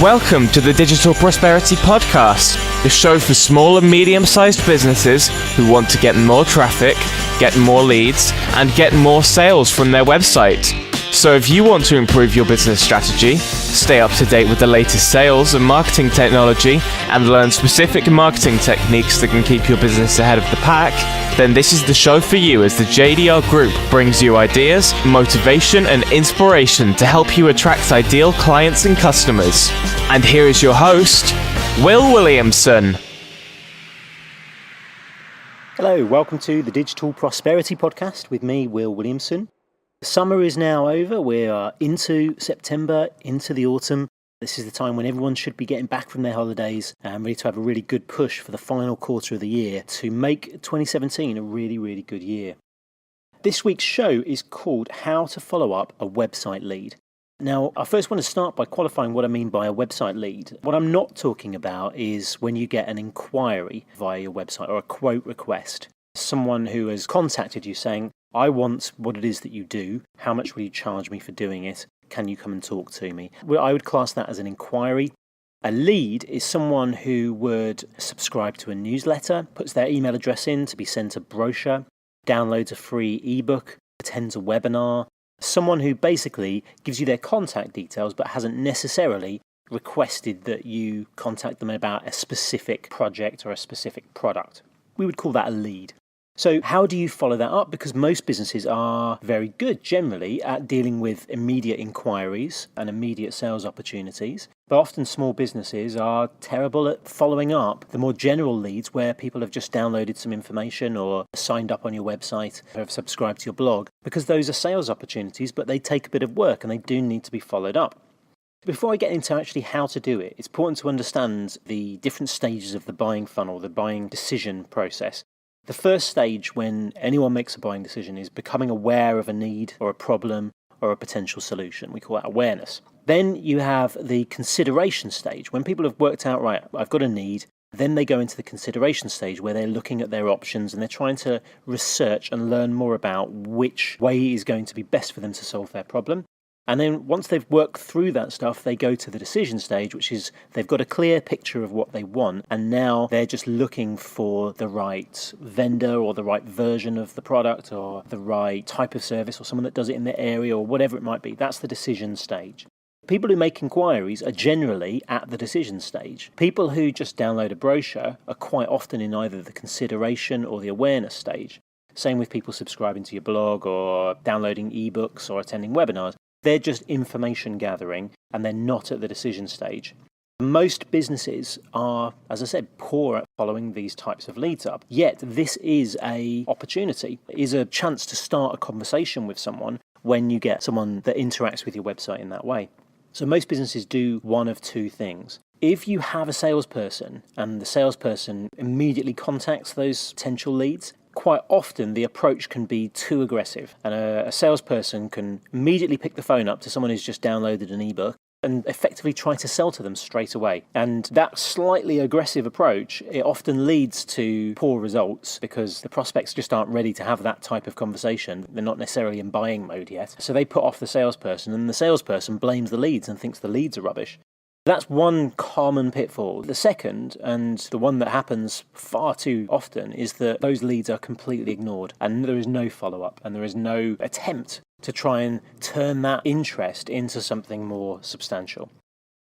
Welcome to the Digital Prosperity Podcast, the show for small and medium-sized businesses who want to get more traffic, get more leads, and get more sales from their website. So if you want to improve your business strategy, stay up to date with the latest sales and marketing technology, and learn specific marketing techniques that can keep your business ahead of the pack, then this is the show for you, as the JDR Group brings you ideas, motivation, and inspiration to help you attract ideal clients and customers. And here is your host, Will Williamson. Hello, welcome to the Digital Prosperity Podcast with me, Will Williamson. Summer is now over. We are into September, into the autumn. This is the time when everyone should be getting back from their holidays and ready to have a really good push for the final quarter of the year to make 2017 a really, really good year. This week's show is called How to Follow Up a Website Lead. Now, I first want to start by qualifying what I mean by a website lead. What I'm not talking about is when you get an inquiry via your website or a quote request. Someone who has contacted you saying, I want what it is that you do. How much will you charge me for doing it? Can you come and talk to me? Well, I would class that as an inquiry. A lead is someone who would subscribe to a newsletter, puts their email address in to be sent a brochure, downloads a free ebook, attends a webinar. Someone who basically gives you their contact details but hasn't necessarily requested that you contact them about a specific project or a specific product. We would call that a lead. So how do you follow that up? Because most businesses are very good generally at dealing with immediate inquiries and immediate sales opportunities. But often small businesses are terrible at following up the more general leads where people have just downloaded some information or signed up on your website or have subscribed to your blog, because those are sales opportunities, but they take a bit of work and they do need to be followed up. Before I get into actually how to do it, it's important to understand the different stages of the buying funnel, the buying decision process. The first stage when anyone makes a buying decision is becoming aware of a need or a problem or a potential solution. We call that awareness. Then you have the consideration stage. When people have worked out, right, I've got a need, then they go into the consideration stage where they're looking at their options and they're trying to research and learn more about which way is going to be best for them to solve their problem. And then once they've worked through that stuff, they go to the decision stage, which is they've got a clear picture of what they want, and now they're just looking for the right vendor or the right version of the product or the right type of service or someone that does it in their area or whatever it might be. That's the decision stage. People who make inquiries are generally at the decision stage. People who just download a brochure are quite often in either the consideration or the awareness stage. Same with people subscribing to your blog or downloading ebooks or attending webinars. They're just information gathering and they're not at the decision stage. Most businesses are, as I said, poor at following these types of leads up. Yet this is an opportunity. It is a chance to start a conversation with someone when you get someone that interacts with your website in that way. So most businesses do one of two things. If you have a salesperson and the salesperson immediately contacts those potential leads, quite often the approach can be too aggressive, and a salesperson can immediately pick the phone up to someone who's just downloaded an ebook and effectively try to sell to them straight away. And that slightly aggressive approach, it often leads to poor results because the prospects just aren't ready to have that type of conversation. They're not necessarily in buying mode yet. So they put off the salesperson and the salesperson blames the leads and thinks the leads are rubbish. That's one common pitfall. The second, and the one that happens far too often, is that those leads are completely ignored and there is no follow-up and there is no attempt to try and turn that interest into something more substantial.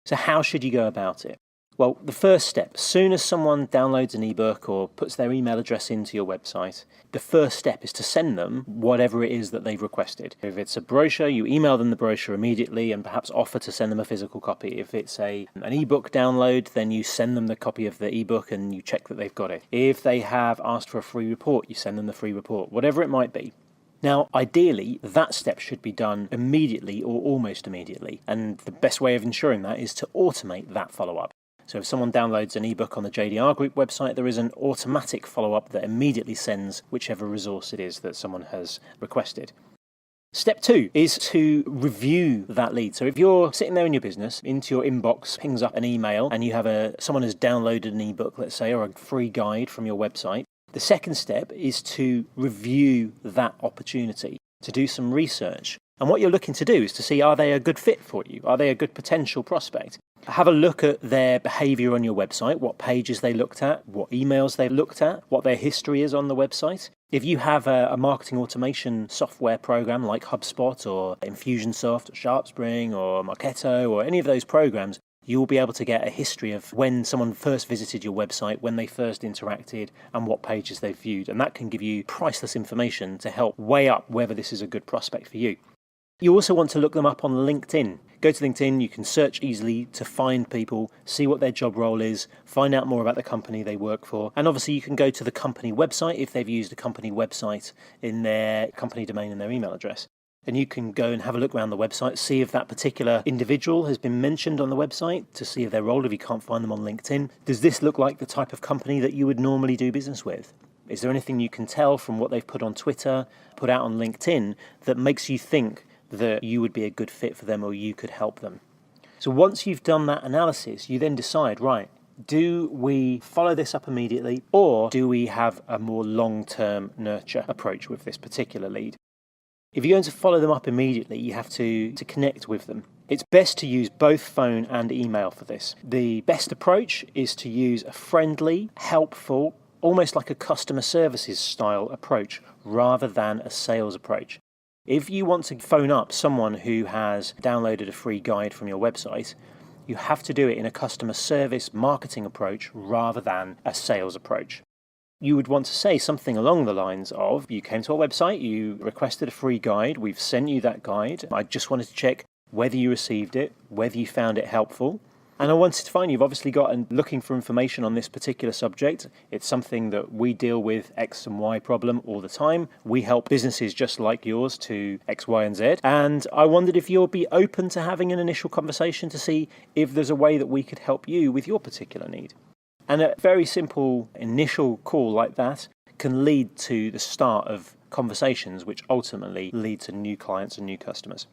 So how should you go about it? Well, the first step, as soon as someone downloads an ebook or puts their email address into your website, the first step is to send them whatever it is that they've requested. If it's a brochure, you email them the brochure immediately and perhaps offer to send them a physical copy. If it's an ebook download, then you send them the copy of the ebook and you check that they've got it. If they have asked for a free report, you send them the free report, whatever it might be. Now, ideally, that step should be done immediately or almost immediately. And the best way of ensuring that is to automate that follow-up. So if someone downloads an ebook on the JDR Group website, there is an automatic follow-up that immediately sends whichever resource it is that someone has requested. Step 2 is to review that lead. So if you're sitting there in your business, into your inbox pings up an email and you have someone has downloaded an ebook, let's say, or a free guide from your website, the second step is to review that opportunity, to do some research. And what you're looking to do is to see, are they a good fit for you? Are they a good potential prospect? Have a look at their behavior on your website, what pages they looked at, what emails they looked at, what their history is on the website. If you have a marketing automation software program like HubSpot or Infusionsoft or SharpSpring or Marketo or any of those programs, you'll be able to get a history of when someone first visited your website, when they first interacted, and what pages they've viewed. And that can give you priceless information to help weigh up whether this is a good prospect for you. You also want to look them up on LinkedIn. Go to LinkedIn, you can search easily to find people, see what their job role is, find out more about the company they work for. And obviously you can go to the company website if they've used a company website in their company domain and their email address. And you can go and have a look around the website, see if that particular individual has been mentioned on the website, to see if their role, if you can't find them on LinkedIn. Does this look like the type of company that you would normally do business with? Is there anything you can tell from what they've put on Twitter, put out on LinkedIn, that makes you think that you would be a good fit for them or you could help them? So once you've done that analysis, you then decide, right, do we follow this up immediately, or do we have a more long-term nurture approach with this particular lead? If you're going to follow them up immediately, you have to connect with them. It's best to use both phone and email for this. The best approach is to use a friendly, helpful, almost like a customer services style approach rather than a sales approach. If you want to phone up someone who has downloaded a free guide from your website, you have to do it in a customer service marketing approach rather than a sales approach. You would want to say something along the lines of, you came to our website, you requested a free guide, we've sent you that guide. I just wanted to check whether you received it, whether you found it helpful. And I wanted to find you've obviously got looking for information on this particular subject. It's something that we deal with X and Y problem all the time. We help businesses just like yours to X, Y, and Z. And I wondered if you'll be open to having an initial conversation to see if there's a way that we could help you with your particular need. And a very simple initial call like that can lead to the start of conversations which ultimately lead to new clients and new customers.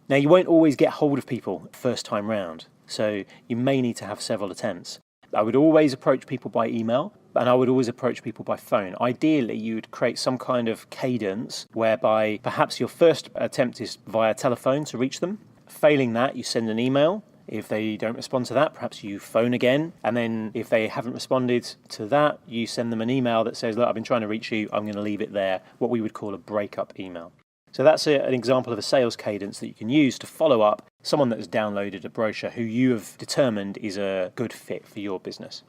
Now, you won't always get hold of people first time round, so you may need to have several attempts. I would always approach people by email, and I would always approach people by phone. Ideally, you would create some kind of cadence whereby perhaps your first attempt is via telephone to reach them. Failing that, you send an email. If they don't respond to that, perhaps you phone again. And then if they haven't responded to that, you send them an email that says, look, I've been trying to reach you. I'm going to leave it there. What we would call a breakup email. So that's an example of a sales cadence that you can use to follow up someone that has downloaded a brochure who you have determined is a good fit for your business.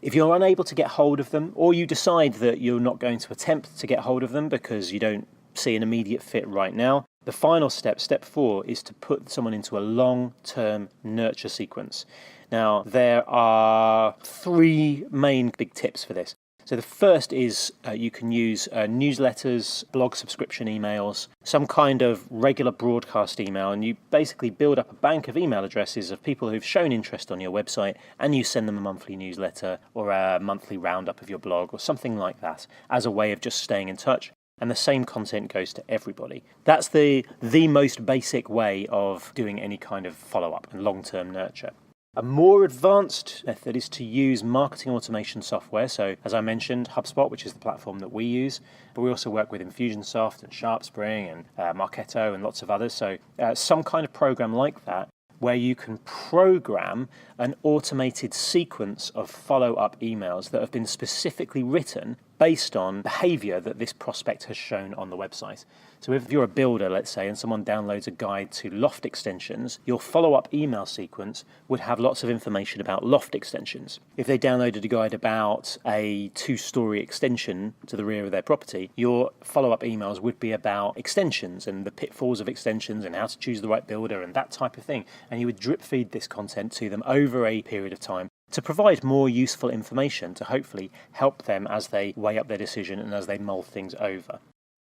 If you're unable to get hold of them, or you decide that you're not going to attempt to get hold of them because you don't see an immediate fit right now, the final step, step 4, is to put someone into a long-term nurture sequence. Now, there are 3 main big tips for this. So the first is you can use newsletters, blog subscription emails, some kind of regular broadcast email, and you basically build up a bank of email addresses of people who've shown interest on your website, and you send them a monthly newsletter or a monthly roundup of your blog or something like that as a way of just staying in touch. And the same content goes to everybody. That's the most basic way of doing any kind of follow-up and long-term nurture. A more advanced method is to use marketing automation software. So, as I mentioned, HubSpot, which is the platform that we use, but we also work with Infusionsoft and SharpSpring and Marketo and lots of others. So, some kind of program like that, where you can program an automated sequence of follow-up emails that have been specifically written based on behavior that this prospect has shown on the website. So if you're a builder, let's say, and someone downloads a guide to loft extensions, your follow-up email sequence would have lots of information about loft extensions. If they downloaded a guide about a 2-story extension to the rear of their property, your follow-up emails would be about extensions and the pitfalls of extensions and how to choose the right builder and that type of thing. And you would drip feed this content to them over a period of time to provide more useful information to hopefully help them as they weigh up their decision and as they mull things over.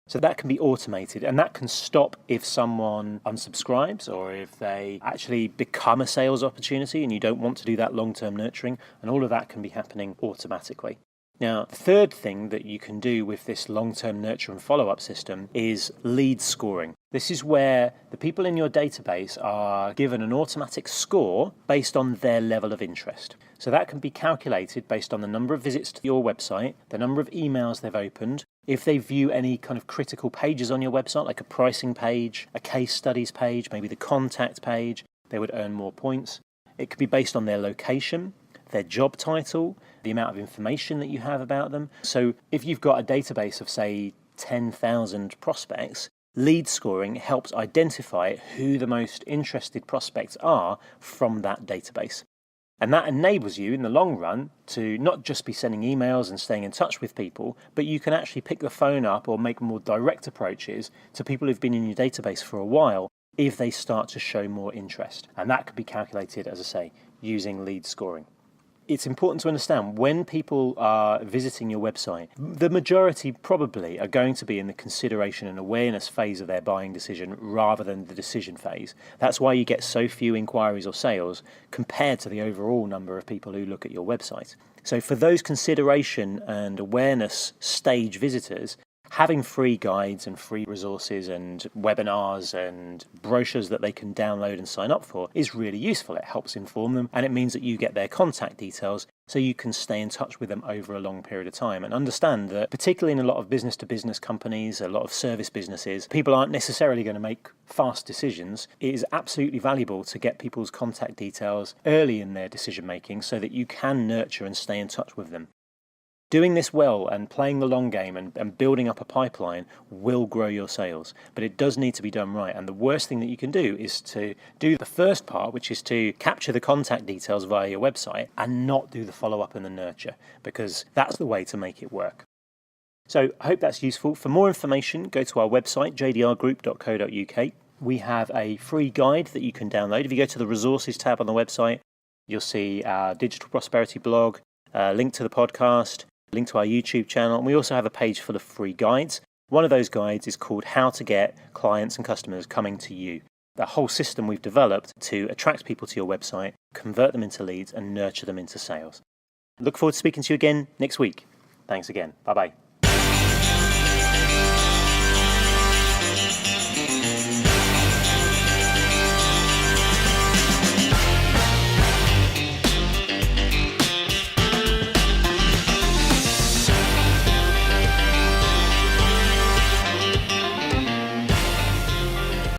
So that can be automated, and that can stop if someone unsubscribes or if they actually become a sales opportunity and you don't want to do that long-term nurturing, and all of that can be happening automatically. Now, the third thing that you can do with this long-term nurture and follow-up system is lead scoring. This is where the people in your database are given an automatic score based on their level of interest. So that can be calculated based on the number of visits to your website, the number of emails they've opened, If they view any kind of critical pages on your website, like a pricing page, a case studies page, maybe the contact page, they would earn more points. It could be based on their location, their job title, the amount of information that you have about them. So if you've got a database of, say, 10,000 prospects, lead scoring helps identify who the most interested prospects are from that database. And that enables you in the long run to not just be sending emails and staying in touch with people, but you can actually pick the phone up or make more direct approaches to people who've been in your database for a while if they start to show more interest. And that could be calculated, as I say, using lead scoring. It's important to understand when people are visiting your website, the majority probably are going to be in the consideration and awareness phase of their buying decision rather than the decision phase. That's why you get so few inquiries or sales compared to the overall number of people who look at your website. So for those consideration and awareness stage visitors, having free guides and free resources and webinars and brochures that they can download and sign up for is really useful. It helps inform them, and it means that you get their contact details so you can stay in touch with them over a long period of time. And understand that, particularly in a lot of business-to-business companies, a lot of service businesses, people aren't necessarily going to make fast decisions. It is absolutely valuable to get people's contact details early in their decision-making so that you can nurture and stay in touch with them. Doing this well and playing the long game and building up a pipeline will grow your sales, but it does need to be done right. And the worst thing that you can do is to do the first part, which is to capture the contact details via your website and not do the follow-up and the nurture, because that's the way to make it work. So I hope that's useful. For more information, go to our website, jdrgroup.co.uk. We have a free guide that you can download. If you go to the resources tab on the website, you'll see our digital prosperity blog, link to the podcast, link to our YouTube channel, and we also have a page full of free guides. One of those guides is called How to Get Clients and Customers Coming to You. The whole system we've developed to attract people to your website, convert them into leads, and nurture them into sales. Look forward to speaking to you again next week. Thanks again. Bye-bye.